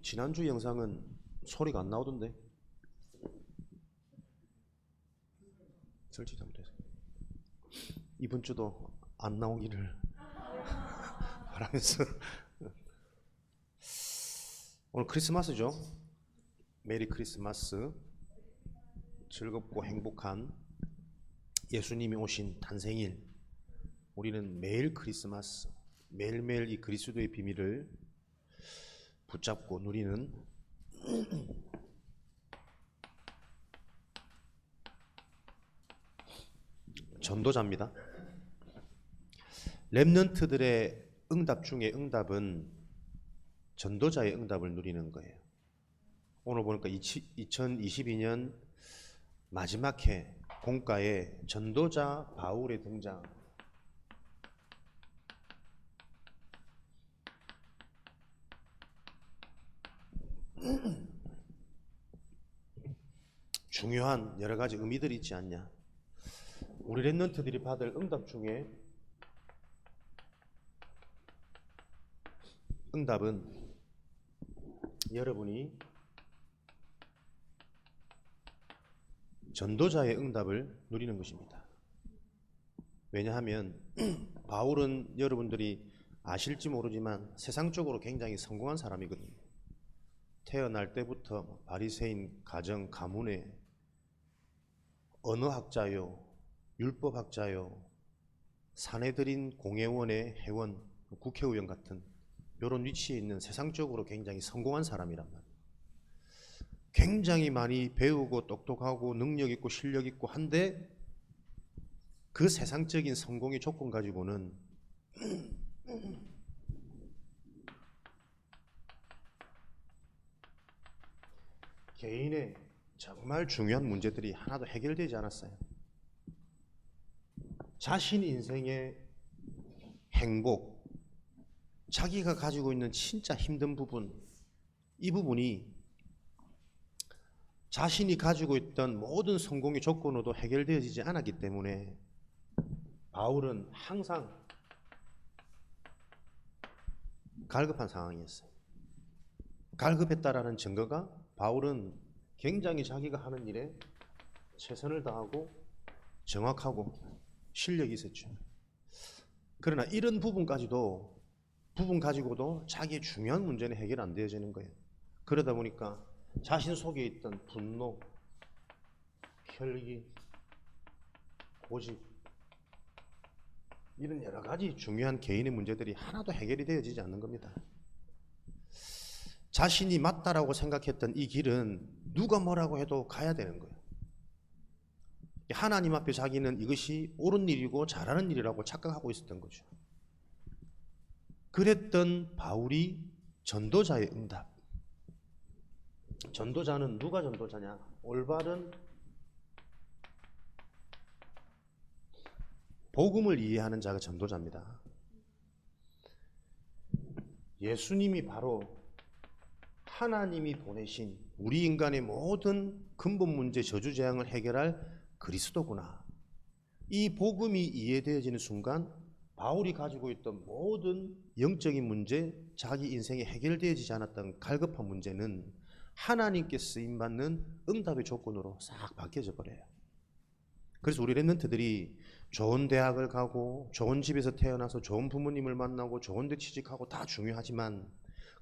지난주 영상은 소리가 안 나오던데. 설치 잘못해서. 이번 주도 안 나오기를 바라면서. 오늘 크리스마스죠. 메리 크리스마스. 즐겁고 행복한 예수님이 오신 탄생일. 우리는 매일 크리스마스, 매일매일 이 그리스도의 비밀을 붙잡고 누리는 전도자입니다. 렘넌트들의 응답 중에 응답은 전도자의 응답을 누리는 거예요. 오늘 보니까 2022년 마지막 해 공과에 전도자 바울의 등장. 중요한 여러 가지 의미들이 있지 않냐. 우리 렘넌트들이 받을 응답 중에 응답은 여러분이 전도자의 응답을 누리는 것입니다. 왜냐하면 바울은 여러분들이 아실지 모르지만 세상적으로 굉장히 성공한 사람이거든요. 태어날 때부터 바리새인 가정 가문의 언어학자요, 율법학자요, 사내들인 공회원의 회원, 국회의원 같은 이런 위치에 있는 세상적으로 굉장히 성공한 사람이란 말이에요. 굉장히 많이 배우고 똑똑하고 능력 있고 실력 있고 한데 그 세상적인 성공의 조건 가지고는 개인의 정말 중요한 문제들이 하나도 해결되지 않았어요. 자신 인생의 행복, 자기가 가지고 있는 진짜 힘든 부분, 이 부분이 자신이 가지고 있던 모든 성공의 조건으로도 해결되어지지 않았기 때문에 바울은 항상 갈급한 상황이었어요. 갈급했다라는 증거가 바울은 굉장히 자기가 하는 일에 최선을 다하고 정확하고 실력이 있었죠. 그러나 이런 부분 가지고도 자기의 중요한 문제는 해결 안 되어지는 거예요. 그러다 보니까 자신 속에 있던 분노, 혈기, 고집, 이런 여러 가지 중요한 개인의 문제들이 하나도 해결이 되어지지 않는 겁니다. 자신이 맞다라고 생각했던 이 길은 누가 뭐라고 해도 가야 되는 거예요. 하나님 앞에 자기는 이것이 옳은 일이고 잘하는 일이라고 착각하고 있었던 거죠. 그랬던 바울이 전도자의 응답. 전도자는 누가 전도자냐? 올바른 복음을 이해하는 자가 전도자입니다. 예수님이 바로 하나님이 보내신 우리 인간의 모든 근본 문제, 저주재앙을 해결할 그리스도구나. 이 복음이 이해되어지는 순간 바울이 가지고 있던 모든 영적인 문제, 자기 인생에 해결되어지지 않았던 갈급한 문제는 하나님께 쓰임받는 응답의 조건으로 싹 바뀌어져 버려요. 그래서 우리 렘넌트들이 좋은 대학을 가고 좋은 집에서 태어나서 좋은 부모님을 만나고 좋은 데 취직하고 다 중요하지만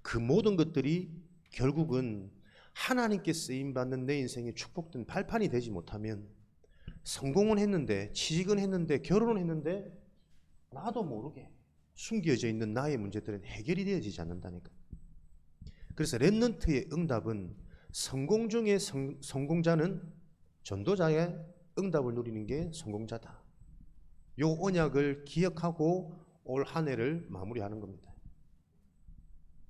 그 모든 것들이 결국은 하나님께 쓰임받는 내 인생의 축복된 발판이 되지 못하면 성공은 했는데, 취직은 했는데, 결혼은 했는데 나도 모르게 숨겨져 있는 나의 문제들은 해결이 되어지지 않는다니까. 그래서 렘넌트의 응답은 성공 중에 성공자는 전도자의 응답을 누리는 게 성공자다. 요 언약을 기억하고 올 한 해를 마무리하는 겁니다.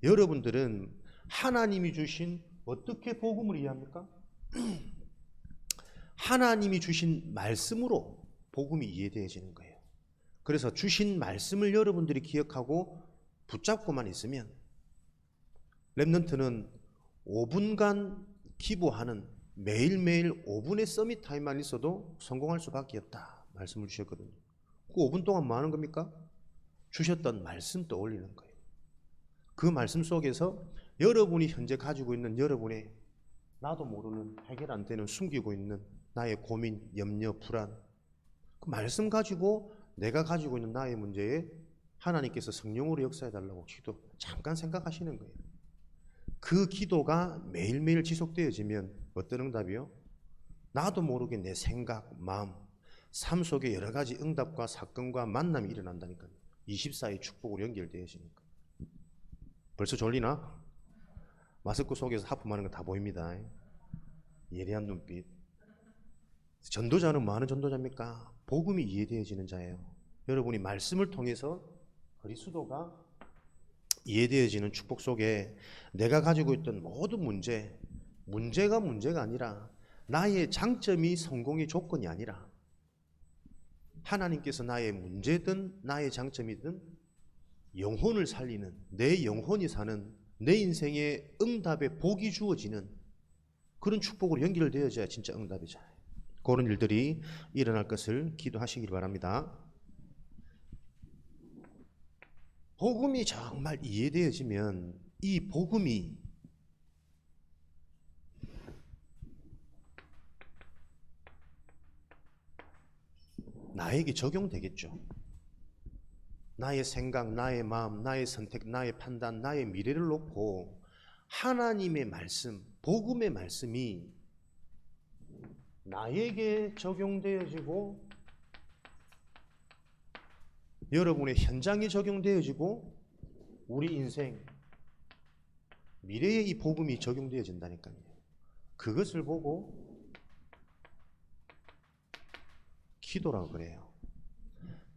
여러분들은 하나님이 주신 어떻게 복음을 이해합니까? 하나님이 주신 말씀으로 복음이 이해되어지는 거예요. 그래서 주신 말씀을 여러분들이 기억하고 붙잡고만 있으면 렘넌트는 5분간 기도하는 매일매일 5분의 서밋 타임만 있어도 성공할 수밖에 없다 말씀을 주셨거든요. 그 5분 동안 뭐 하는 겁니까? 주셨던 말씀 떠올리는 거예요. 그 말씀 속에서 여러분이 현재 가지고 있는 여러분의 나도 모르는 해결 안 되는 숨기고 있는 나의 고민, 염려, 불안, 그 말씀 가지고 내가 가지고 있는 나의 문제에 하나님께서 성령으로 역사해달라고 기도 잠깐 생각하시는 거예요. 그 기도가 매일매일 지속되어지면 어떤 응답이요? 나도 모르게 내 생각, 마음, 삶 속에 여러 가지 응답과 사건과 만남이 일어난다니까요. 24의 축복으로 연결되어지니까. 벌써 졸리나? 마스크 속에서 하품하는 거 다 보입니다. 예리한 눈빛. 전도자는 뭐 하는 전도자입니까? 복음이 이해되어지는 자예요. 여러분이 말씀을 통해서 그리스도가 이해되어지는 축복 속에 내가 가지고 있던 모든 문제가 문제가 아니라 나의 장점이 성공의 조건이 아니라 하나님께서 나의 문제든 나의 장점이든 영혼을 살리는, 내 영혼이 사는 내 인생의 응답에 복이 주어지는 그런 축복으로 연결되어져야 진짜 응답이잖아요. 그런 일들이 일어날 것을 기도하시길 바랍니다. 복음이 정말 이해되어지면 이 복음이 나에게 적용되겠죠. 나의 생각, 나의 마음, 나의 선택, 나의 판단, 나의 미래를 놓고 하나님의 말씀, 복음의 말씀이 나에게 적용되어지고 여러분의 현장에 적용되어지고 우리 인생, 미래에 이 복음이 적용되어진다니까요. 그것을 보고 기도라고 그래요.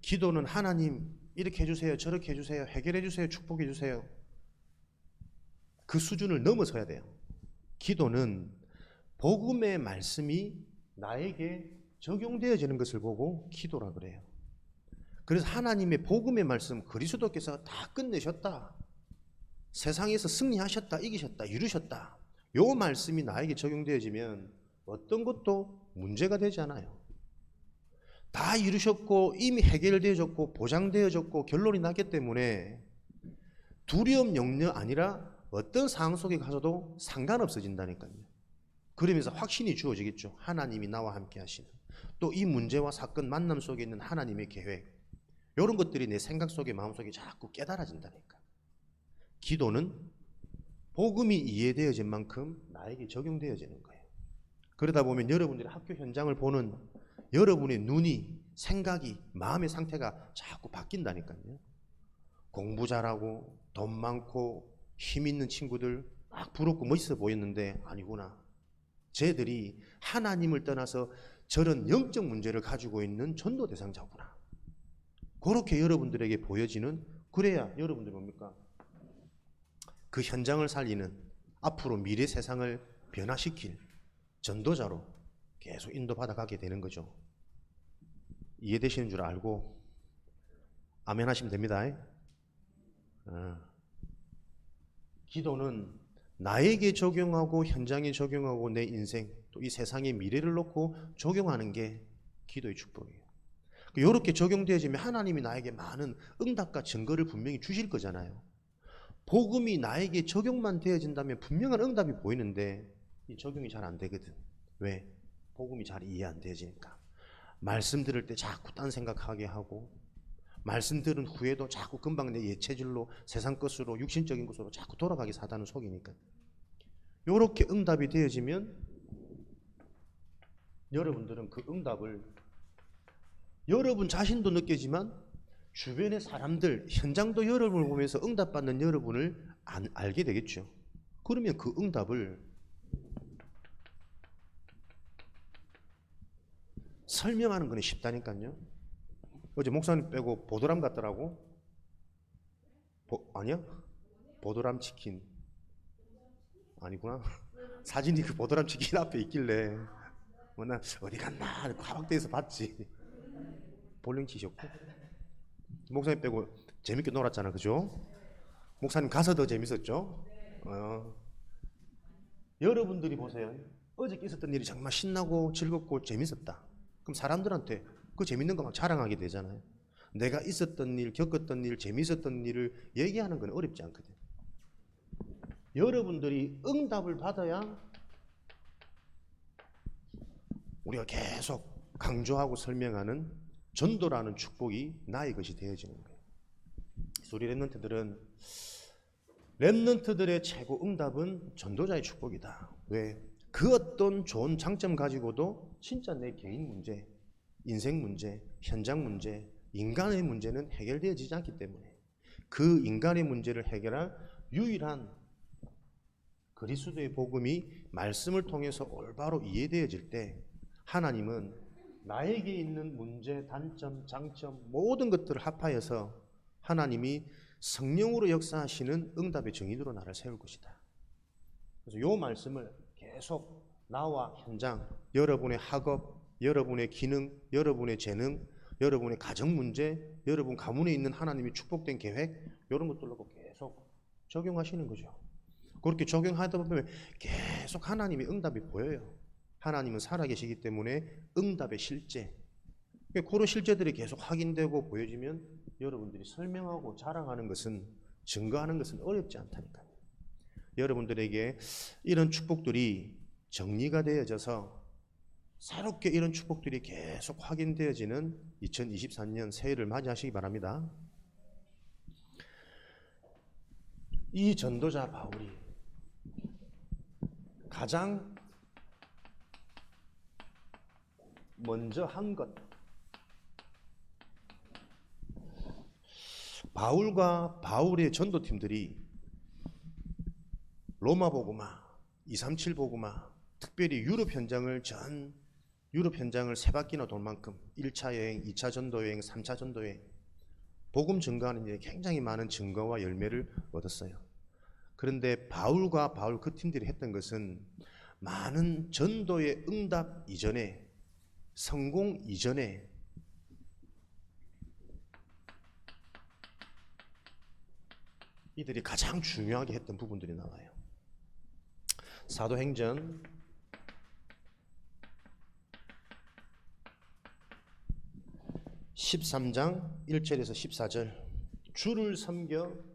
기도는 하나님 이렇게 해주세요, 저렇게 해주세요, 해결해주세요, 축복해주세요. 그 수준을 넘어서야 돼요. 기도는 복음의 말씀이 나에게 적용되어지는 것을 보고 기도라 그래요. 그래서 하나님의 복음의 말씀, 그리스도께서 다 끝내셨다, 세상에서 승리하셨다, 이기셨다, 이루셨다, 요 말씀이 나에게 적용되어지면 어떤 것도 문제가 되지 않아요. 다 이루셨고 이미 해결되어졌고 보장되어졌고 결론이 났기 때문에 두려움, 염려 아니라 어떤 상황 속에 가서도 상관없어진다니까요. 그러면서 확신이 주어지겠죠. 하나님이 나와 함께 하시는, 또 이 문제와 사건, 만남 속에 있는 하나님의 계획, 이런 것들이 내 생각 속에, 마음 속에 자꾸 깨달아진다니까. 기도는 복음이 이해되어진 만큼 나에게 적용되어지는 거예요. 그러다 보면 여러분들이 학교 현장을 보는 여러분의 눈이, 생각이, 마음의 상태가 자꾸 바뀐다니까요. 공부 잘하고 돈 많고 힘 있는 친구들 막 부럽고 멋있어 보였는데 아니구나, 쟤들이 하나님을 떠나서 저런 영적 문제를 가지고 있는 전도 대상자구나. 그렇게 여러분들에게 보여지는, 그래야 여러분들이 뭡니까? 그 현장을 살리는, 앞으로 미래 세상을 변화시킬 전도자로 계속 인도받아 가게 되는 거죠. 이해되시는 줄 알고 아멘 하시면 됩니다. 기도는 나에게 적용하고 현장에 적용하고 내 인생, 또 이 세상의 미래를 놓고 적용하는 게 기도의 축복이에요. 이렇게 적용되어지면 하나님이 나에게 많은 응답과 증거를 분명히 주실 거잖아요. 복음이 나에게 적용만 되어진다면 분명한 응답이 보이는데 이 적용이 잘 안 되거든. 왜? 복음이 잘 이해 안 되어지니까. 말씀 들을 때 자꾸 딴 생각하게 하고, 말씀 들은 후에도 자꾸 금방 내 예체질로, 세상 것으로, 육신적인 것으로 자꾸 돌아가게 사단은 속이니까. 이렇게 응답이 되어지면 여러분들은 그 응답을 여러분 자신도 느끼지만 주변의 사람들, 현장도 여러분을 보면서 응답받는 여러분을 알게 되겠죠. 그러면 그 응답을 설명하는 건 쉽다니까요. 어제 목사님 빼고 보드람 같더라고. 아니야? 보드람 치킨 아니구나. 사진이 그 보드람 치킨 앞에 있길래 나 어디 갔나 화박대에서 봤지. 볼링 치셨고 목사님 빼고 재밌게 놀았잖아, 그죠? 목사님 가서 더 재밌었죠? 여러분들이 보세요. 어저께 있었던 일이 정말 신나고 즐겁고 재밌었다. 그럼 사람들한테 그 재밌는 거 막 자랑하게 되잖아요. 내가 있었던 일, 겪었던 일, 재밌었던 일을 얘기하는 건 어렵지 않거든. 여러분들이 응답을 받아야 우리가 계속 강조하고 설명하는 전도라는 축복이 나의 것이 되어지는 거예요. 우리 렘넌트들의 최고 응답은 전도자의 축복이다. 왜? 그 어떤 좋은 장점 가지고도 진짜 내 개인 문제, 인생 문제, 현장 문제, 인간의 문제는 해결되어지지 않기 때문에 그 인간의 문제를 해결할 유일한 그리스도의 복음이 말씀을 통해서 올바로 이해되어질 때 하나님은 나에게 있는 문제, 단점, 장점 모든 것들을 합하여서 하나님이 성령으로 역사하시는 응답의 정인으로 나를 세울 것이다. 그래서 이 말씀을 계속 나와 현장, 여러분의 학업, 여러분의 기능, 여러분의 재능, 여러분의 가정 문제, 여러분 가문에 있는 하나님이 축복된 계획 이런 것들로 계속 적용하시는 거죠. 그렇게 적용하다 보면 계속 하나님의 응답이 보여요. 하나님은 살아계시기 때문에 응답의 실제, 그런 실제들이 계속 확인되고 보여지면 여러분들이 설명하고 자랑하는 것은, 증거하는 것은 어렵지 않다니까요. 여러분들에게 이런 축복들이 정리가 되어져서 새롭게 이런 축복들이 계속 확인되어지는 2023년 새해를 맞이하시기 바랍니다. 이 전도자 바울이 가장 먼저 한 것, 바울과 바울의 전도팀들이 로마 복음화, 237 복음화, 특별히 유럽 현장을 세 바퀴나 돌 만큼 1차 여행, 2차 전도 여행, 3차 전도 여행, 복음 증거하는 일에 굉장히 많은 증거와 열매를 얻었어요. 그런데 바울과 바울 그 팀들이 했던 것은 많은 전도의 응답 이전에, 성공 이전에 이들이 가장 중요하게 했던 부분들이 나와요. 사도행전 13장 1절에서 14절, 주를 섬겨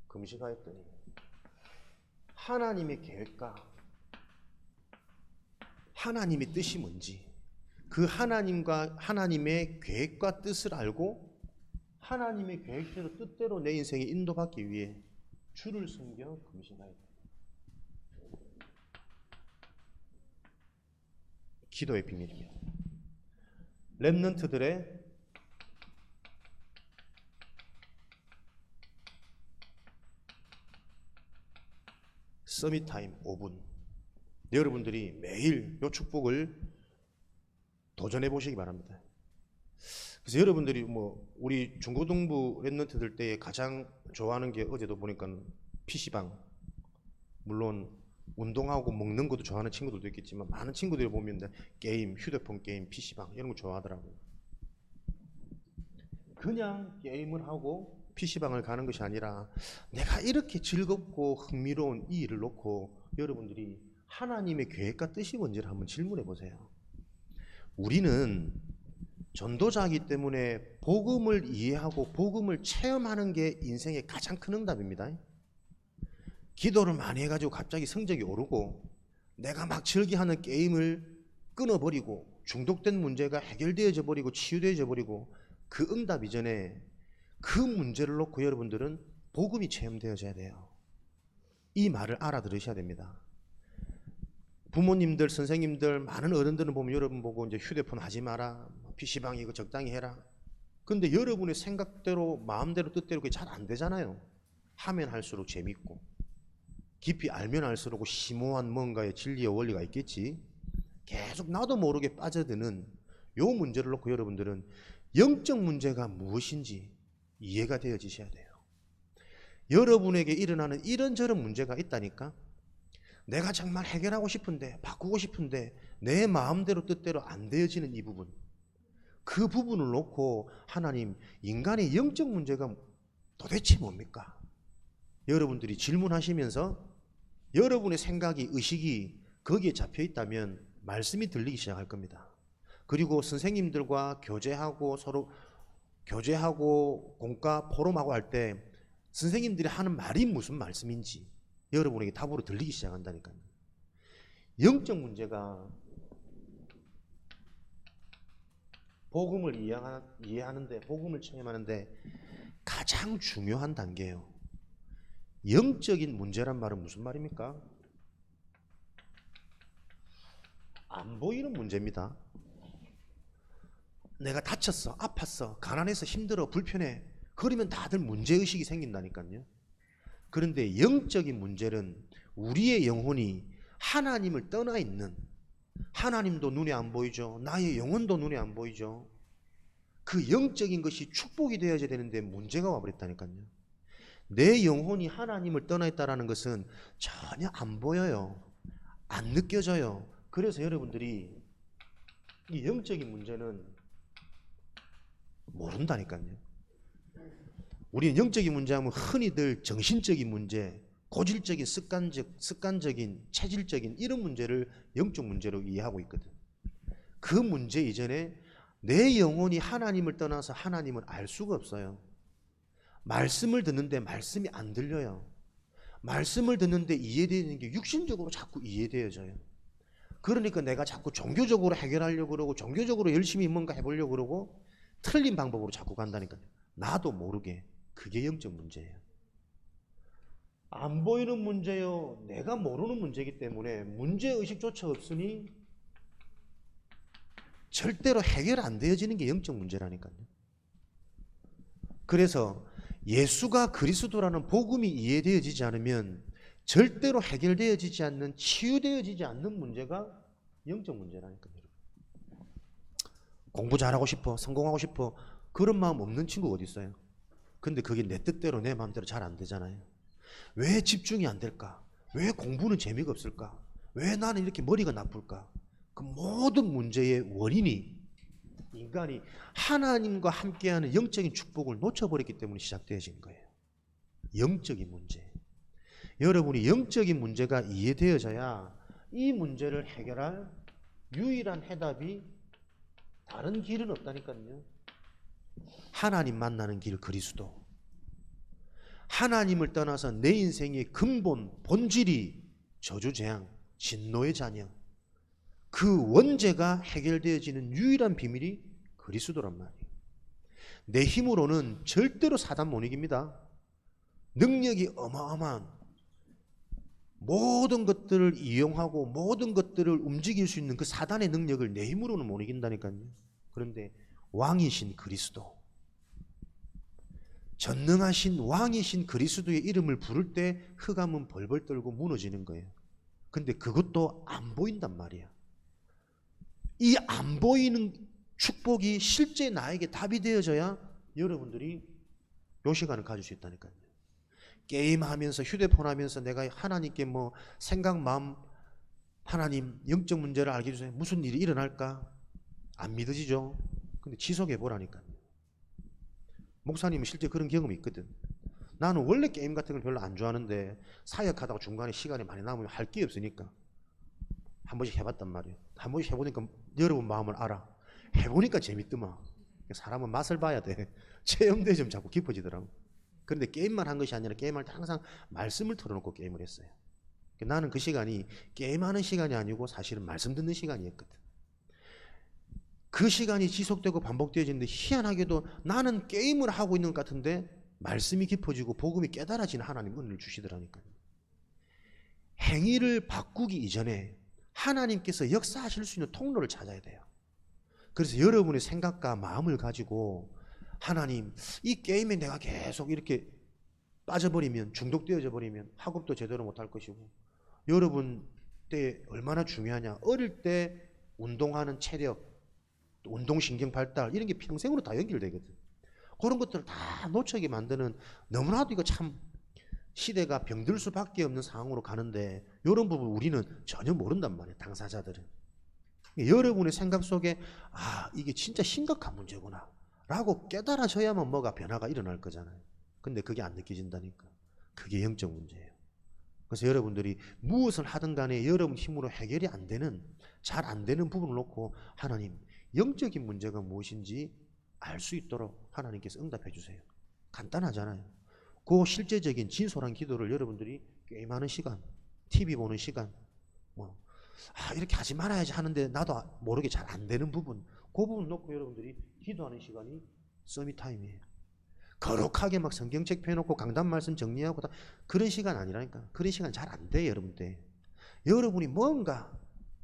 금식하였더니 하나님의 계획과 하나님의 뜻이 뭔지, 그 하나님의 계획과 뜻을 알고 하나님의 계획대로 뜻대로 내 인생에 인도받기 위해 주를 섬겨 금식하였다. 기도의 비밀입니다. 렘넌트들의 서밋 타임 5분, 여러분들이 매일 이 축복을 도전해 보시기 바랍니다. 그래서 여러분들이 우리 중고등부 랩런트들 때에 가장 좋아하는 게, 어제도 보니까 PC방, 물론 운동하고 먹는 것도 좋아하는 친구들도 있겠지만 많은 친구들이 보면 게임, 휴대폰 게임, PC방 이런 거 좋아하더라고요. 그냥 게임을 하고 PC방을 가는 것이 아니라 내가 이렇게 즐겁고 흥미로운 이 일을 놓고 여러분들이 하나님의 계획과 뜻이 뭔지를 한번 질문해 보세요. 우리는 전도자이기 때문에 복음을 이해하고 복음을 체험하는 게 인생의 가장 큰 응답입니다. 기도를 많이 해가지고 갑자기 성적이 오르고 내가 막 즐겨하는 게임을 끊어버리고 중독된 문제가 해결되어져 버리고 치유되어져 버리고, 그 응답 이전에 그 문제를 놓고 여러분들은 복음이 체험되어져야 돼요. 이 말을 알아들으셔야 됩니다. 부모님들, 선생님들, 많은 어른들은 보면 여러분 보고 이제 휴대폰 하지 마라, PC방 이거 적당히 해라. 근데 여러분의 생각대로, 마음대로, 뜻대로 그게 잘 안 되잖아요. 하면 할수록 재밌고 깊이 알면 알수록 심오한 뭔가의 진리의 원리가 있겠지. 계속 나도 모르게 빠져드는 요 문제를 놓고 여러분들은 영적 문제가 무엇인지 이해가 되어지셔야 돼요. 여러분에게 일어나는 이런저런 문제가 있다니까. 내가 정말 해결하고 싶은데, 바꾸고 싶은데 내 마음대로 뜻대로 안 되어지는 이 부분, 그 부분을 놓고 하나님, 인간의 영적 문제가 도대체 뭡니까? 여러분들이 질문하시면서 여러분의 생각이, 의식이 거기에 잡혀 있다면 말씀이 들리기 시작할 겁니다. 그리고 선생님들과 교제하고 서로 교제하고 공과 포럼하고 할 때 선생님들이 하는 말이 무슨 말씀인지 여러분에게 답으로 들리기 시작한다니까요. 영적 문제가 복음을 이해하는데, 복음을 체험하는데 가장 중요한 단계예요. 영적인 문제란 말은 무슨 말입니까? 안 보이는 문제입니다. 내가 다쳤어, 아팠어, 가난해서 힘들어, 불편해. 그러면 다들 문제의식이 생긴다니까요. 그런데 영적인 문제는 우리의 영혼이 하나님을 떠나 있는, 하나님도 눈에 안 보이죠. 나의 영혼도 눈에 안 보이죠. 그 영적인 것이 축복이 되어야 되는데 문제가 와버렸다니까요. 내 영혼이 하나님을 떠나 있다는 것은 전혀 안 보여요. 안 느껴져요. 그래서 여러분들이 이 영적인 문제는 모른다니까요. 우리는 영적인 문제하면 흔히들 정신적인 문제, 고질적인 습관적인 체질적인 이런 문제를 영적 문제로 이해하고 있거든. 그 문제 이전에 내 영혼이 하나님을 떠나서 하나님을 알 수가 없어요. 말씀을 듣는데 말씀이 안 들려요. 말씀을 듣는데 이해되는 게 육신적으로 자꾸 이해되어져요. 그러니까 내가 자꾸 종교적으로 해결하려고 그러고 종교적으로 열심히 뭔가 해보려고 그러고 틀린 방법으로 자꾸 간다니까요. 나도 모르게. 그게 영적 문제예요. 안 보이는 문제요. 내가 모르는 문제이기 때문에 문제의식조차 없으니 절대로 해결 안 되어지는 게 영적 문제라니까요. 그래서 예수가 그리스도라는 복음이 이해되어지지 않으면 절대로 해결되어지지 않는, 치유되어지지 않는 문제가 영적 문제라니까요. 공부 잘하고 싶어, 성공하고 싶어, 그런 마음 없는 친구가 어디 있어요? 근데 그게 내 뜻대로 내 마음대로 잘 안 되잖아요. 왜 집중이 안 될까? 왜 공부는 재미가 없을까? 왜 나는 이렇게 머리가 나쁠까? 그 모든 문제의 원인이 인간이 하나님과 함께하는 영적인 축복을 놓쳐버렸기 때문에 시작되어진 거예요. 영적인 문제. 여러분이 영적인 문제가 이해되어져야 이 문제를 해결할 유일한 해답이 다른 길은 없다니까요. 하나님 만나는 길 그리스도. 하나님을 떠나서 내 인생의 근본, 본질이 저주재앙, 진노의 자녀. 그 원죄가 해결되어지는 유일한 비밀이 그리스도란 말이에요. 내 힘으로는 절대로 사단 못 이깁니다. 능력이 어마어마한 모든 것들을 이용하고 모든 것들을 움직일 수 있는 그 사단의 능력을 내 힘으로는 못 이긴다니까요. 그런데 왕이신 그리스도, 전능하신 왕이신 그리스도의 이름을 부를 때 흑암은 벌벌 떨고 무너지는 거예요. 근데 그것도 안 보인단 말이야. 이 안 보이는 축복이 실제 나에게 답이 되어져야 여러분들이 요 시간을 가질 수 있다니까요. 게임하면서 휴대폰 하면서 내가 하나님께 뭐 생각 마음, 하나님 영적 문제를 알게 해주세요. 무슨 일이 일어날까? 안 믿어지죠? 근데 지속해 보라니까요. 목사님은 실제 그런 경험이 있거든. 나는 원래 게임 같은 걸 별로 안 좋아하는데 사역하다가 중간에 시간이 많이 남으면 할 게 없으니까 한 번씩 해봤단 말이에요. 한 번씩 해보니까 여러분 마음을 알아. 해보니까 재밌더만. 사람은 맛을 봐야 돼. 체험돼 좀 자꾸 깊어지더라고. 그런데 게임만 한 것이 아니라 게임할 때 항상 말씀을 틀어놓고 게임을 했어요. 나는 그 시간이 게임하는 시간이 아니고 사실은 말씀 듣는 시간이었거든. 그 시간이 지속되고 반복되어지는데 희한하게도 나는 게임을 하고 있는 것 같은데 말씀이 깊어지고 복음이 깨달아지는 하나님 은혜를 주시더라니까요. 행위를 바꾸기 이전에 하나님께서 역사하실 수 있는 통로를 찾아야 돼요. 그래서 여러분의 생각과 마음을 가지고 하나님, 이 게임에 내가 계속 이렇게 빠져버리면, 중독되어져 버리면 학업도 제대로 못할 것이고, 여러분 때 얼마나 중요하냐. 어릴 때 운동하는 체력, 운동신경 발달 이런 게 평생으로 다 연결되거든. 그런 것들을 다 놓치게 만드는, 너무나도 이거 참 시대가 병들 수밖에 없는 상황으로 가는데 이런 부분 우리는 전혀 모른단 말이에요. 당사자들은. 여러분의 생각 속에 이게 진짜 심각한 문제구나 라고 깨달아져야만 뭐가 변화가 일어날 거잖아요. 근데 그게 안 느껴진다니까. 그게 영적 문제예요. 그래서 여러분들이 무엇을 하든 간에 여러분 힘으로 해결이 안 되는, 잘 안 되는 부분을 놓고 하나님, 영적인 문제가 무엇인지 알 수 있도록 하나님께서 응답해 주세요. 간단하잖아요. 그 실제적인 진솔한 기도를 여러분들이 게임하는 시간, TV 보는 시간, 이렇게 하지 말아야지 하는데 나도 모르게 잘 안 되는 부분, 그 부분 놓고 여러분들이 기도하는 시간이 서밋 타임이에요. 거룩하게 막 성경책 펴놓고 강단 말씀 정리하고 그런 시간 아니라니까. 그런 시간 잘 안 돼요, 여러분들. 여러분이 뭔가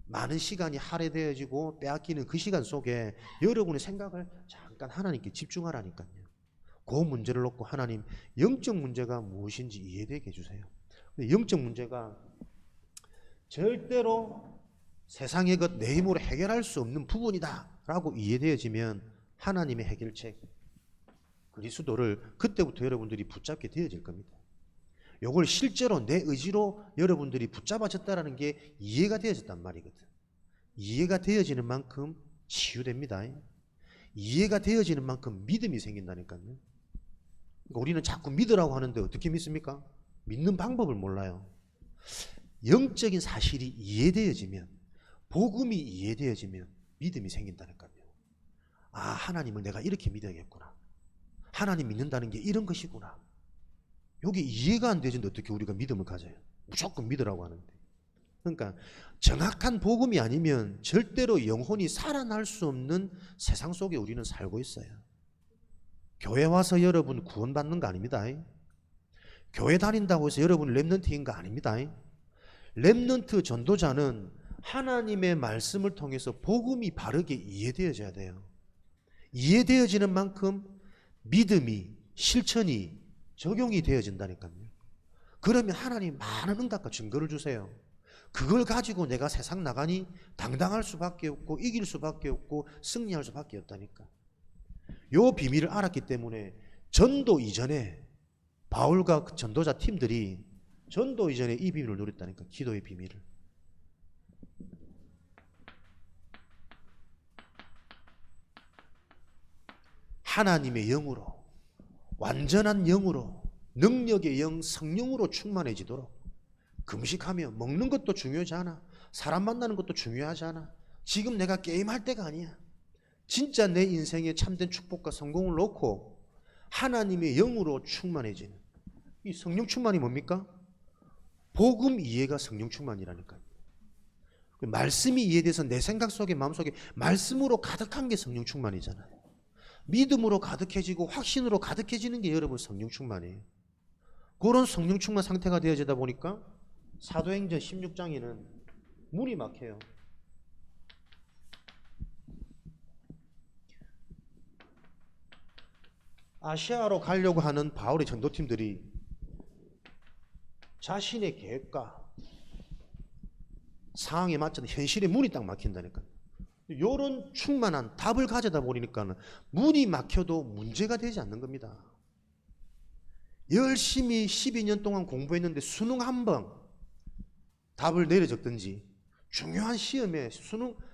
많은 시간이 할애되어지고 빼앗기는 그 시간 속에 여러분의 생각을 잠깐 하나님께 집중하라니까요. 그 문제를 놓고 하나님, 영적 문제가 무엇인지 이해되게 해주세요. 영적 문제가 절대로 세상의 것 내 힘으로 해결할 수 없는 부분이다 라고 이해되어지면 하나님의 해결책 그리스도를 그때부터 여러분들이 붙잡게 되어질 겁니다. 요걸 실제로 내 의지로 여러분들이 붙잡아졌다는 게 이해가 되어졌단 말이거든. 이해가 되어지는 만큼 치유됩니다. 이해가 되어지는 만큼 믿음이 생긴다니까요. 그러니까 우리는 자꾸 믿으라고 하는데 어떻게 믿습니까? 믿는 방법을 몰라요. 영적인 사실이 이해되어지면, 복음이 이해되어지면 믿음이 생긴다니까요. 아, 하나님을 내가 이렇게 믿어야겠구나. 하나님 믿는다는 게 이런 것이구나. 이게 이해가 안 되는데 어떻게 우리가 믿음을 가져요? 무조건 믿으라고 하는데. 그러니까 정확한 복음이 아니면 절대로 영혼이 살아날 수 없는 세상 속에 우리는 살고 있어요. 교회 와서 여러분 구원받는 거 아닙니다. 교회 다닌다고 해서 여러분 렘넌트인 거 아닙니다. 렘넌트 전도자는 하나님의 말씀을 통해서 복음이 바르게 이해되어져야 돼요. 이해되어지는 만큼 믿음이, 실천이 적용이 되어진다니까요. 그러면 하나님 많은 응답과 증거를 주세요. 그걸 가지고 내가 세상 나가니 당당할 수밖에 없고 이길 수밖에 없고 승리할 수밖에 없다니까. 요 비밀을 알았기 때문에 전도 이전에 바울과 그 전도자 팀들이 전도 이전에 이 비밀을 누렸다니까. 기도의 비밀을. 하나님의 영으로, 완전한 영으로, 능력의 영, 성령으로 충만해지도록 금식하며 먹는 것도 중요하지 않아. 사람 만나는 것도 중요하지 않아. 지금 내가 게임할 때가 아니야. 진짜 내 인생에 참된 축복과 성공을 놓고 하나님의 영으로 충만해지는 이 성령 충만이 뭡니까? 복음 이해가 성령 충만이라니까요. 말씀이 이해돼서 내 생각 속에 마음속에 말씀으로 가득한 게 성령 충만이잖아요. 믿음으로 가득해지고 확신으로 가득해지는 게 여러분 성령 충만이에요. 그런 성령 충만 상태가 되어지다 보니까 사도행전 16장에는 문이 막혀요. 아시아로 가려고 하는 바울의 전도팀들이 자신의 계획과 상황에 맞춰서 현실의 문이 딱 막힌다니까요. 이런 충만한 답을 가져다 버리니까 문이 막혀도 문제가 되지 않는 겁니다. 열심히 12년 동안 공부했는데 수능 한 번 답을 내려 적든지 중요한 시험에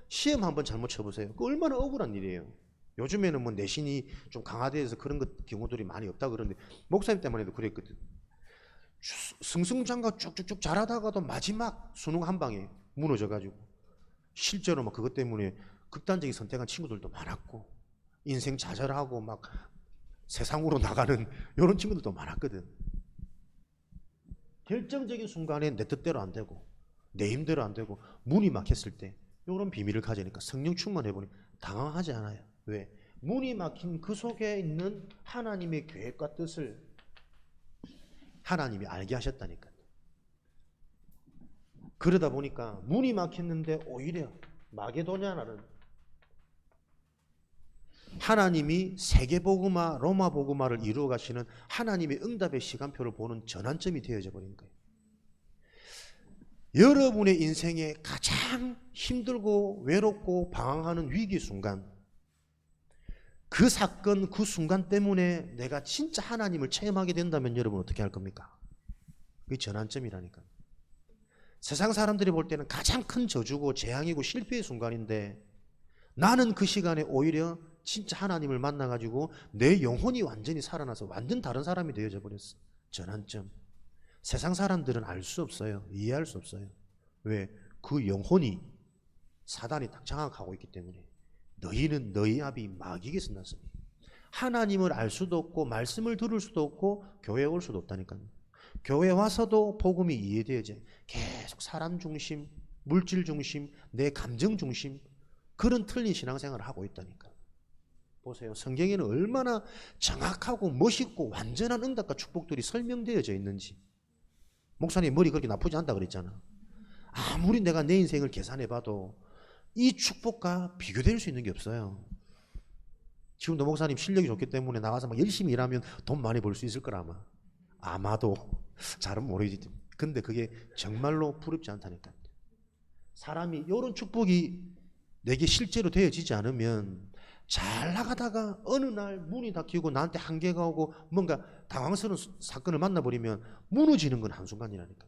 시험 한 번 잘못 쳐보세요. 그 얼마나 억울한 일이에요. 요즘에는 뭐 내신이 좀 강화돼서 그런 경우들이 많이 없다 그러는데 목사님 때만 해도 그랬거든. 승승장구 쭉쭉쭉 잘하다가도 마지막 수능 한 방에 무너져가지고 실제로 막 그것 때문에 극단적인 선택한 친구들도 많았고 인생 좌절하고 막 세상으로 나가는 이런 친구들도 많았거든. 결정적인 순간에 내 뜻대로 안 되고 내 힘대로 안 되고 문이 막혔을 때 이런 비밀을 가지니까 성령 충만해보니 당황하지 않아요. 왜? 문이 막힌 그 속에 있는 하나님의 계획과 뜻을 하나님이 알게 하셨다니까요. 그러다 보니까 문이 막혔는데 오히려 마게도냐라는 하나님이 세계복음화, 로마복음화를 이루어 가시는 하나님의 응답의 시간표를 보는 전환점이 되어져 버린 거예요. 여러분의 인생에 가장 힘들고 외롭고 방황하는 위기 순간, 그 사건, 그 순간 때문에 내가 진짜 하나님을 체험하게 된다면 여러분 어떻게 할 겁니까? 그게 전환점이라니까요. 세상 사람들이 볼 때는 가장 큰 저주고 재앙이고 실패의 순간인데 나는 그 시간에 오히려 진짜 하나님을 만나가지고 내 영혼이 완전히 살아나서 완전 다른 사람이 되어져 버렸어. 전환점. 세상 사람들은 알 수 없어요. 이해할 수 없어요. 왜? 그 영혼이 사단이 딱 장악하고 있기 때문에 너희는 너희 아비 마귀에게서 났으니 하나님을 알 수도 없고 말씀을 들을 수도 없고 교회에 올 수도 없다니까요. 교회 와서도 복음이 이해돼야지. 계속 사람 중심, 물질 중심, 내 감정 중심 그런 틀린 신앙생활을 하고 있다니까. 보세요. 성경에는 얼마나 정확하고 멋있고 완전한 응답과 축복들이 설명되어져 있는지. 목사님 머리 그렇게 나쁘지 않다 그랬잖아. 아무리 내가 내 인생을 계산해봐도 이 축복과 비교될 수 있는 게 없어요. 지금도 목사님 실력이 좋기 때문에 나가서 막 열심히 일하면 돈 많이 벌 수 있을 거라 아마. 아마도 잘은 모르지. 근데 그게 정말로 부럽지 않다니까. 사람이 이런 축복이 내게 실제로 되어지지 않으면 잘 나가다가 어느 날 문이 닫히고 나한테 한계가 오고 뭔가 당황스러운 사건을 만나버리면 무너지는 건 한순간이라니까.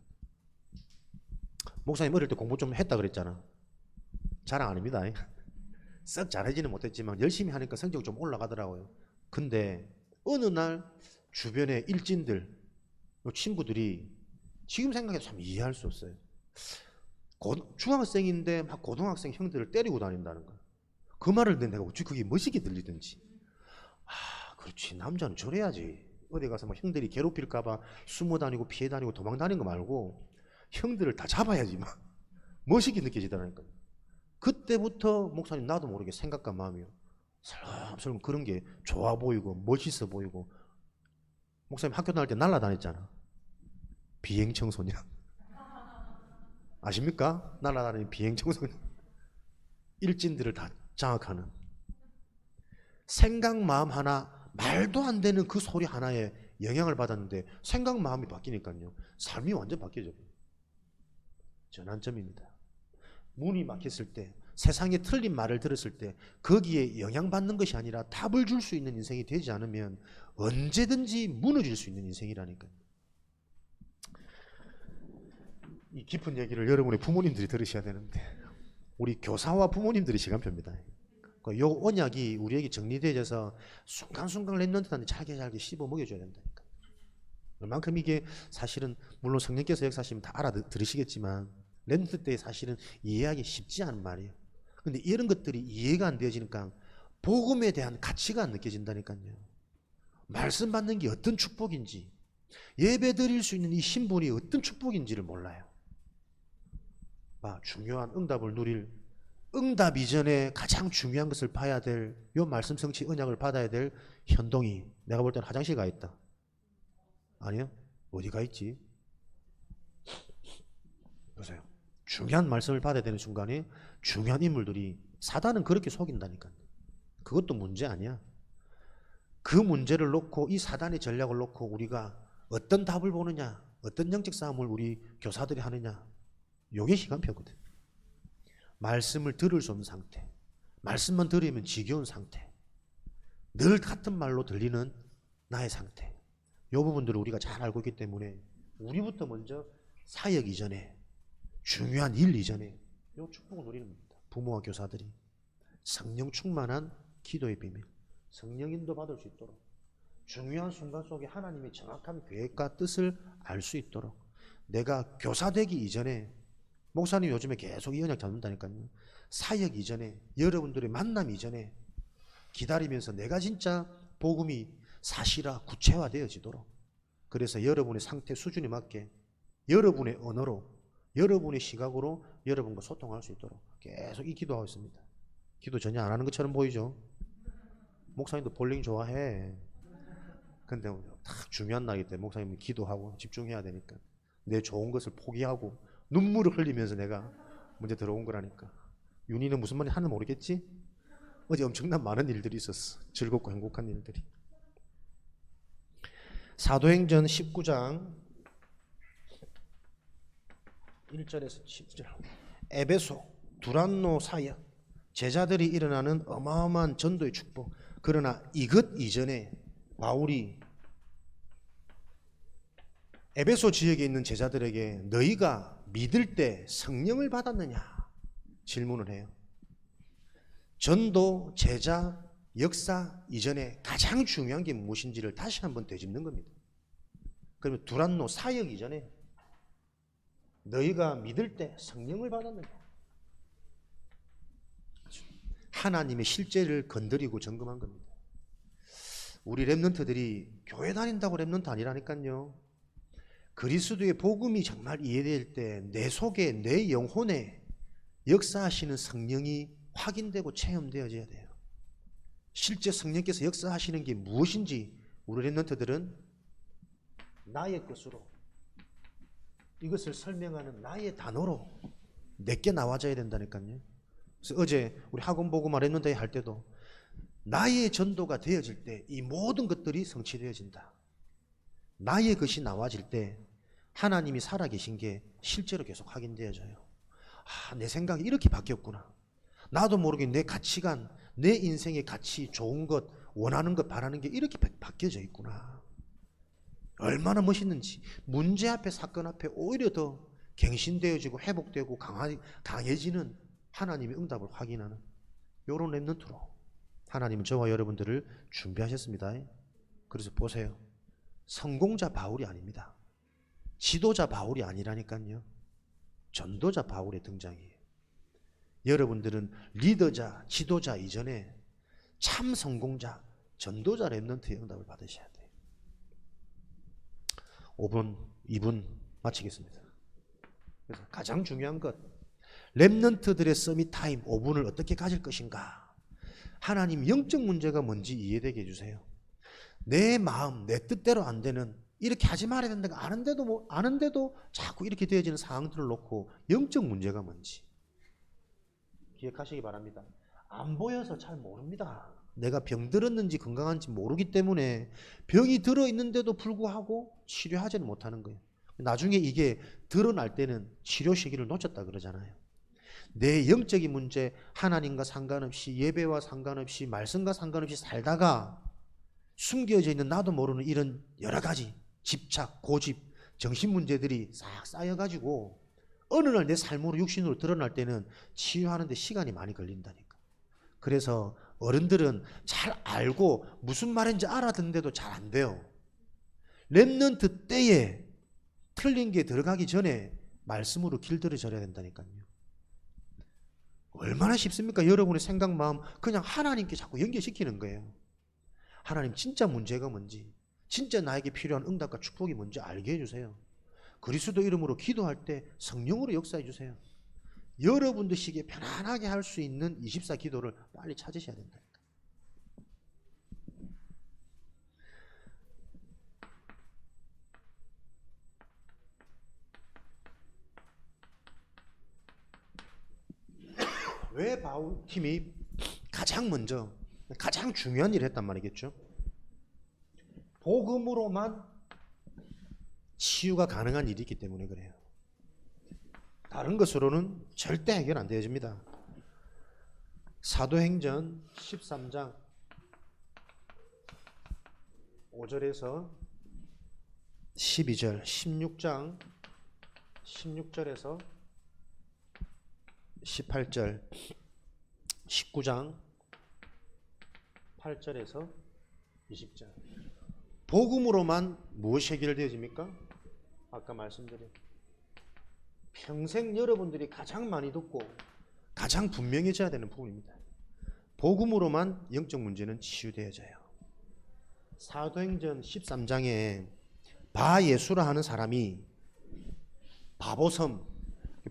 목사님 어릴 때 공부 좀 했다 그랬잖아. 자랑 아닙니다. 썩 잘하지는 못했지만 열심히 하니까 성적이 좀 올라가더라고요. 근데 어느 날 주변의 일진들, 친구들이 지금 생각해도 참 이해할 수 없어요. 중학생인데 막 고등학생 형들을 때리고 다닌다는 거야. 그 말을 내가 어찌 그게 멋있게 들리든지. 아, 그렇지. 남자는 저래야지. 어디 가서 막 형들이 괴롭힐까봐 숨어 다니고 피해 다니고 도망 다니는 거 말고 형들을 다 잡아야지 막 멋있게 느껴지더라니까. 그때부터 목사님 나도 모르게 생각과 마음이 설렁설렁 그런 게 좋아 보이고 멋있어 보이고. 목사님 학교 다닐 때 날라다녔잖아. 비행청소년. 아십니까? 날아다니는 비행청소년. 일진들을 다 장악하는. 생각 마음 하나, 말도 안 되는 그 소리 하나에 영향을 받았는데 생각 마음이 바뀌니까요 삶이 완전 바뀌어져. 전환점입니다. 문이 막혔을 때, 세상에 틀린 말을 들었을 때 거기에 영향받는 것이 아니라 답을 줄 수 있는 인생이 되지 않으면 언제든지 무너질 수 있는 인생이라니까요. 이 깊은 얘기를 여러분의 부모님들이 들으셔야 되는데 우리 교사와 부모님들이 시간표입니다. 이 언약이 우리에게 정리되어져서 순간순간 랩런트한테 잘게 씹어 먹여줘야 된다니까. 얼만큼 이게 사실은 물론 성령께서 역사하시면 다 알아들으시겠지만 랩런트 때 사실은 이해하기 쉽지 않은 말이에요. 근데 이런 것들이 이해가 안 되어지니까 복음에 대한 가치가 안 느껴진다니까요. 말씀 받는 게 어떤 축복인지, 예배 드릴 수 있는 이 신분이 어떤 축복인지를 몰라요. 중요한 응답을 누릴, 응답 이전에 가장 중요한 것을 봐야 될, 요 말씀 성취 언약을 받아야 될 현동이 내가 볼 때는 화장실 가 있다. 아니요? 어디 가 있지? 보세요. 중요한 말씀을 받아야 되는 순간에 중요한 인물들이, 사단은 그렇게 속인다니까. 그것도 문제 아니야. 그 문제를 놓고, 이 사단의 전략을 놓고 우리가 어떤 답을 보느냐, 어떤 영적 싸움을 우리 교사들이 하느냐, 요게 시간표거든. 말씀을 들을 수 없는 상태, 말씀만 들으면 지겨운 상태, 늘 같은 말로 들리는 나의 상태, 요 부분들을 우리가 잘 알고 있기 때문에 우리부터 먼저 사역 이전에, 중요한 일 이전에 요 축복을 누리는 겁니다. 부모와 교사들이 성령 충만한 기도의 비밀, 성령 인도 받을 수 있도록, 중요한 순간 속에 하나님의 정확한 계획과 뜻을 알 수 있도록, 내가 교사 되기 이전에, 목사님 요즘에 계속 이 언약 잡는다니까요. 사역 이전에, 여러분들의 만남 이전에 기다리면서 내가 진짜 복음이 사실화, 구체화되어지도록, 그래서 여러분의 상태 수준에 맞게 여러분의 언어로, 여러분의 시각으로 여러분과 소통할 수 있도록 계속 이 기도하고 있습니다. 기도 전혀 안 하는 것처럼 보이죠? 목사님도 볼링 좋아해. 근데 딱 중요한 날이기 때문에 목사님은 기도하고 집중해야 되니까 내 좋은 것을 포기하고 눈물을 흘리면서 내가 먼저 들어온 거라니까. 윤희는 무슨 말인지 하는 모르겠지? 어제 엄청난 많은 일들이 있었어. 즐겁고 행복한 일들이. 사도행전 19장 1절에서 10절. 에베소, 두란노 사역, 제자들이 일어나는 어마어마한 전도의 축복. 그러나 이것 이전에 바울이 에베소 지역에 있는 제자들에게 너희가 믿을 때 성령을 받았느냐 질문을 해요. 전도, 제자, 역사 이전에 가장 중요한 게 무엇인지를 다시 한번 되짚는 겁니다. 그러면 두란노 사역 이전에 너희가 믿을 때 성령을 받았느냐, 하나님의 실제를 건드리고 점검한 겁니다. 우리 렘넌트들이 교회 다닌다고 렘넌트 아니라니까요. 그리스도의 복음이 정말 이해될 때 내 속에 내 영혼에 역사하시는 성령이 확인되고 체험되어져야 돼요. 실제 성령께서 역사하시는 게 무엇인지 우리 렘넌트들은 나의 것으로 이것을 설명하는 나의 단어로 내게 나와져야 된다니까요. 그래서 어제 우리 학원 복음화 렘넌트 할 때도 나의 전도가 되어질 때 이 모든 것들이 성취되어진다. 나의 것이 나와질 때 하나님이 살아계신 게 실제로 계속 확인되어져요. 아, 내 생각이 이렇게 바뀌었구나. 나도 모르게 내 가치관, 내 인생의 가치, 좋은 것, 원하는 것, 바라는 게 이렇게 바뀌어져 있구나. 얼마나 멋있는지. 문제 앞에, 사건 앞에 오히려 더 갱신되어지고 회복되고 강해지는 하나님의 응답을 확인하는 이런 렘넌트로 하나님은 저와 여러분들을 준비하셨습니다. 그래서 보세요. 성공자 바울이 아닙니다. 지도자 바울이 아니라니까요. 전도자 바울의 등장이에요. 여러분들은 리더자, 지도자 이전에 참 성공자, 전도자 렘넌트의 응답을 받으셔야 돼요. 5분, 2분 마치겠습니다. 그래서 가장 중요한 것, 렘넌트들의 서밋 타임 5분을 어떻게 가질 것인가. 하나님 영적 문제가 뭔지 이해되게 해주세요. 내 마음, 내 뜻대로 안 되는, 이렇게 하지 말아야 된다고 아는데도 자꾸 이렇게 되어지는 상황들을 놓고 영적 문제가 뭔지 기억하시기 바랍니다. 안 보여서 잘 모릅니다. 내가 병들었는지 건강한지 모르기 때문에 병이 들어있는데도 불구하고 치료하지는 못하는 거예요. 나중에 이게 드러날 때는 치료 시기를 놓쳤다 그러잖아요. 내 영적인 문제, 하나님과 상관없이, 예배와 상관없이, 말씀과 상관없이 살다가 숨겨져 있는 나도 모르는 이런 여러 가지 집착, 고집, 정신 문제들이 싹 쌓여가지고 어느 날 내 삶으로 육신으로 드러날 때는 치유하는 데 시간이 많이 걸린다니까. 그래서 어른들은 잘 알고 무슨 말인지 알아듣는데도 잘 안 돼요. 렘넌트 때에 틀린 게 들어가기 전에 말씀으로 길들여져야 된다니까요. 얼마나 쉽습니까? 여러분의 생각, 마음 그냥 하나님께 자꾸 연결시키는 거예요. 하나님 진짜 문제가 뭔지, 진짜 나에게 필요한 응답과 축복이 뭔지 알게 해주세요. 그리스도 이름으로 기도할 때 성령으로 역사해 주세요. 여러분들 시기에 편안하게 할 수 있는 24 기도를 빨리 찾으셔야 된다. 왜 바울 팀이 가장 먼저 가장 중요한 일을 했단 말이겠죠? 복음으로만 치유가 가능한 일이 있기 때문에 그래요. 다른 것으로는 절대 해결 안 되어집니다. 사도행전 13장 5절에서 12절, 16장 16절에서 18절, 19장 8절에서 20절. 복음으로만 무엇이 해결되어집니까? 아까 말씀드린 평생 여러분들이 가장 많이 듣고 가장 분명해져야 되는 부분입니다. 복음으로만 영적 문제는 치유되어져요. 사도행전 13장에 바예수라 하는 사람이 바보섬,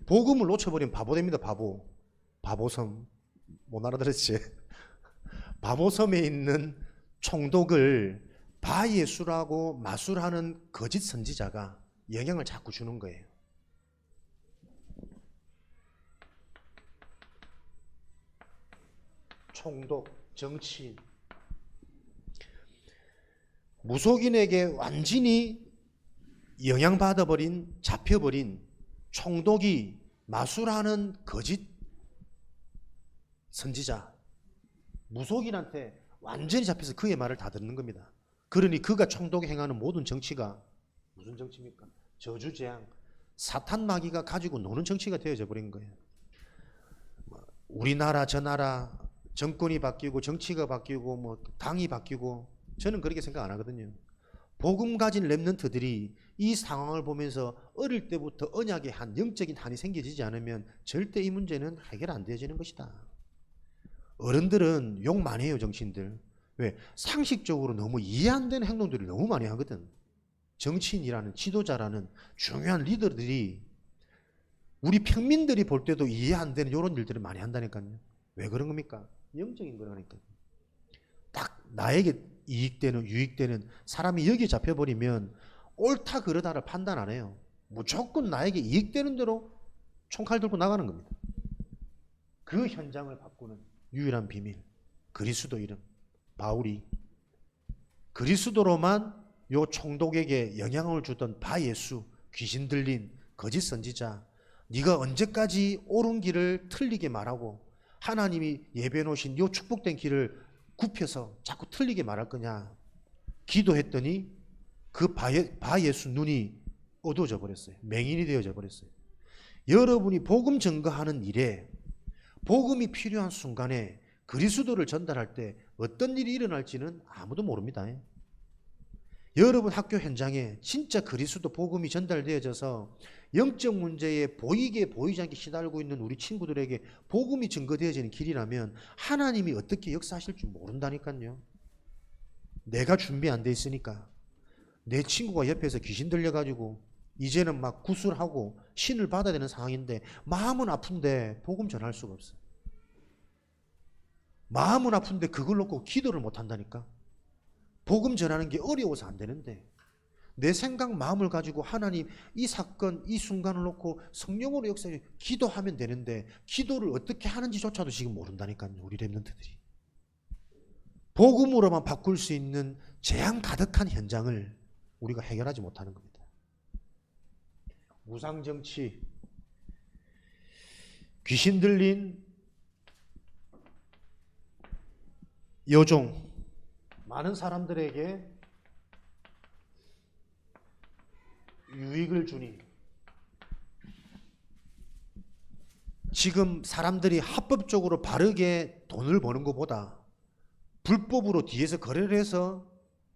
복음을 놓쳐버린 바보 됩니다. 바보섬, 못 알아들었지? 바보섬에 있는 총독을 바예수라고 마술하는 거짓 선지자가 영향을 자꾸 주는 거예요. 총독, 정치인, 무속인에게 완전히 영향받아버린, 잡혀버린 총독이 마술하는 거짓 선지자, 무속인한테 완전히 잡혀서 그의 말을 다 듣는 겁니다. 그러니 그가 총독이 행하는 모든 정치가 무슨 정치입니까? 저주재앙, 사탄 마귀가 가지고 노는 정치가 되어져 버린 거예요. 우리나라 저 나라 정권이 바뀌고 정치가 바뀌고 뭐 당이 바뀌고 저는 그렇게 생각 안 하거든요. 복음 가진 렘넌트들이 이 상황을 보면서 어릴 때부터 언약의 한, 영적인 한이 생겨지지 않으면 절대 이 문제는 해결 안 되어지는 것이다. 어른들은 욕 많이 해요. 정치인들 왜? 상식적으로 너무 이해 안 되는 행동들을 너무 많이 하거든. 정치인이라는 지도자라는 중요한 리더들이 우리 평민들이 볼 때도 이해 안 되는 이런 일들을 많이 한다니까요. 왜 그런 겁니까? 영적인 거라니까요. 딱 나에게 이익되는 유익되는 사람이 여기 잡혀버리면 옳다 그르다를 판단 안 해요. 무조건 나에게 이익되는 대로 총칼 들고 나가는 겁니다. 그 현장을 바꾸는 유일한 비밀, 그리스도 이름 바울이 그리스도로만 요 총독에게 영향을 주던 바예수, 귀신 들린 거짓 선지자, 네가 언제까지 옳은 길을 틀리게 말하고 하나님이 예배해 놓으신 요 축복된 길을 굽혀서 자꾸 틀리게 말할 거냐 기도했더니 그 바예수 눈이 어두워져 버렸어요. 맹인이 되어져 버렸어요. 여러분이 복음 증거하는 일에 복음이 필요한 순간에 그리스도를 전달할 때 어떤 일이 일어날지는 아무도 모릅니다. 여러분 학교 현장에 진짜 그리스도 복음이 전달되어져서 영적 문제에 보이게 보이지 않게 시달리고 있는 우리 친구들에게 복음이 증거되어지는 길이라면 하나님이 어떻게 역사하실 줄 모른다니까요. 내가 준비 안 돼 있으니까 내 친구가 옆에서 귀신 들려가지고 이제는 막 구술하고 신을 받아야 되는 상황인데 마음은 아픈데 복음 전할 수가 없어. 마음은 아픈데 그걸 놓고 기도를 못 한다니까. 복음 전하는 게 어려워서 안 되는데 내 생각 마음을 가지고 하나님 이 사건 이 순간을 놓고 성령으로 역사해 기도하면 되는데 기도를 어떻게 하는지조차도 지금 모른다니까요. 우리 렘넌트들이. 복음으로만 바꿀 수 있는 재앙 가득한 현장을 우리가 해결하지 못하는 겁니다. 무상정치, 귀신 들린 여종, 많은 사람들에게 유익을 주니 지금 사람들이 합법적으로 바르게 돈을 버는 것보다 불법으로 뒤에서 거래를 해서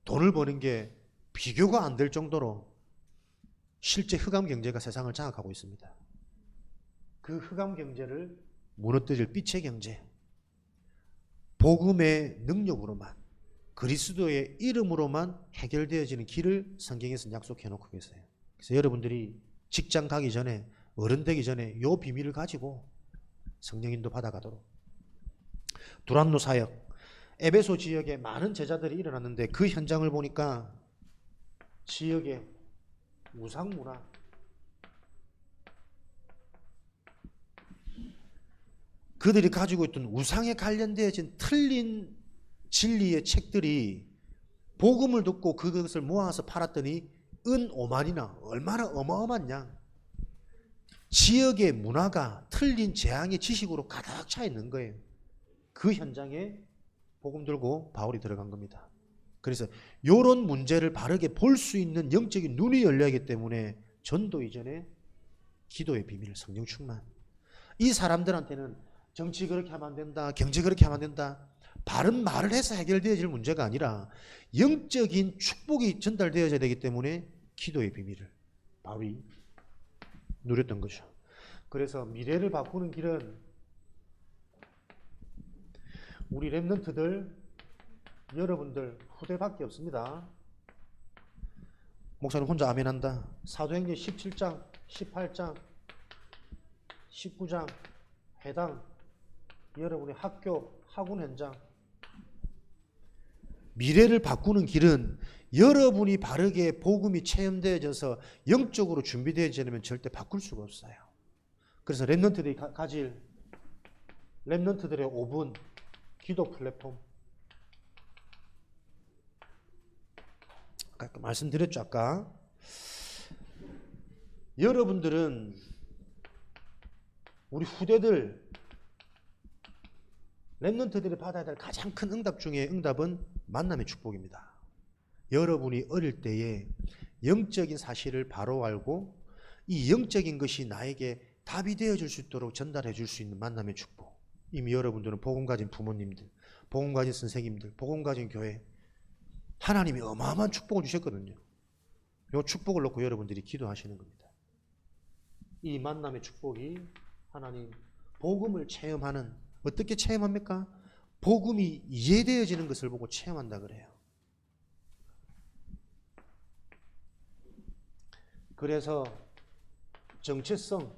돈을 버는 게 비교가 안 될 정도로 실제 흑암 경제가 세상을 장악하고 있습니다. 그 흑암 경제를 무너뜨릴 빛의 경제, 복음의 능력으로만 그리스도의 이름으로만 해결되어지는 길을 성경에서는 약속해 놓고 계세요. 그래서 여러분들이 직장 가기 전에 어른 되기 전에 이 비밀을 가지고 성령인도 받아가도록. 두란노 사역, 에베소 지역에 많은 제자들이 일어났는데 그 현장을 보니까 지역의 우상문화, 그들이 가지고 있던 우상에 관련되어진 틀린 진리의 책들이 복음을 듣고 그것을 모아서 팔았더니 은 5만이나 얼마나 어마어마한 양. 지역의 문화가 틀린 재앙의 지식으로 가득 차 있는 거예요. 그 현장에 복음 들고 바울이 들어간 겁니다. 그래서 이런 문제를 바르게 볼 수 있는 영적인 눈이 열려야 하기 때문에 전도 이전에 기도의 비밀, 성령 충만. 이 사람들한테는 정치 그렇게 하면 안 된다, 경제 그렇게 하면 안 된다, 바른 말을 해서 해결되어질 문제가 아니라 영적인 축복이 전달되어져야 되기 때문에 기도의 비밀을 바울이 누렸던 거죠. 그래서 미래를 바꾸는 길은 우리 렘넌트들, 여러분들 후대밖에 없습니다. 목사님 혼자 아멘한다. 사도행전 17장, 18장, 19장 해당 여러분의 학교, 학원 현장. 미래를 바꾸는 길은 여러분이 바르게 복음이 체험되어져서 영적으로 준비되어지려면 절대 바꿀 수가 없어요. 그래서 렘넌트들이 가질 렘넌트들의 5분 기도 플랫폼. 아까 말씀드렸죠. 아까 여러분들은 우리 후대들 렘넌트들이 받아야 될 가장 큰 응답 중에 응답은 만남의 축복입니다. 여러분이 어릴 때에 영적인 사실을 바로 알고 이 영적인 것이 나에게 답이 되어줄 수 있도록 전달해 줄 수 있는 만남의 축복. 이미 여러분들은 복음 가진 부모님들, 복음 가진 선생님들, 복음 가진 교회, 하나님이 어마어마한 축복을 주셨거든요. 이 축복을 놓고 여러분들이 기도하시는 겁니다. 이 만남의 축복이 하나님 복음을 체험하는, 어떻게 체험합니까? 복음이 이해되어지는 것을 보고 체험한다 그래요. 그래서 정체성,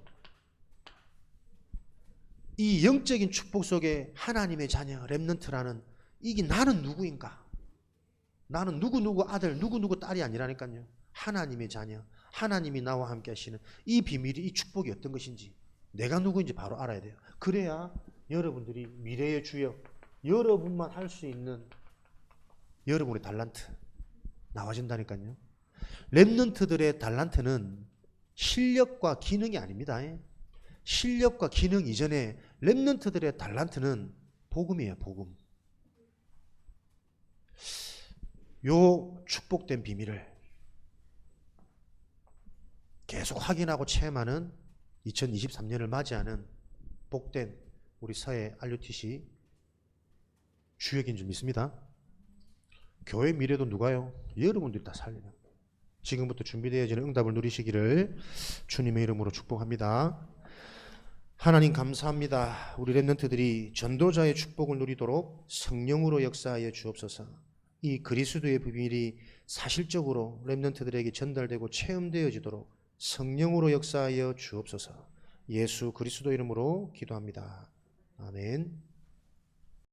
이 영적인 축복 속에 하나님의 자녀, 렘넌트라는 이게 나는 누구인가? 나는 누구누구 아들, 누구누구 딸이 아니라니까요. 하나님의 자녀, 하나님이 나와 함께 하시는 이 비밀이, 이 축복이 어떤 것인지 내가 누구인지 바로 알아야 돼요. 그래야 여러분들이 미래의 주역, 여러분만 할 수 있는 여러분의 달란트 나와진다니까요. 렘넌트들의 달란트는 실력과 기능이 아닙니다. 실력과 기능 이전에 렘넌트들의 달란트는 복음이에요. 복음. 요 축복된 비밀을 계속 확인하고 체험하는 2023년을 맞이하는 복된 우리 서해 RUTC 주역인 줄 믿습니다. 교회 미래도 누가요? 여러분들이 다 살리는 거예요. 지금부터 준비되어지는 응답을 누리시기를 주님의 이름으로 축복합니다. 하나님 감사합니다. 우리 렘넌트들이 전도자의 축복을 누리도록 성령으로 역사하여 주옵소서. 이 그리스도의 비밀이 사실적으로 렘넌트들에게 전달되고 체험되어지도록 성령으로 역사하여 주옵소서. 예수 그리스도 이름으로 기도합니다. 아멘.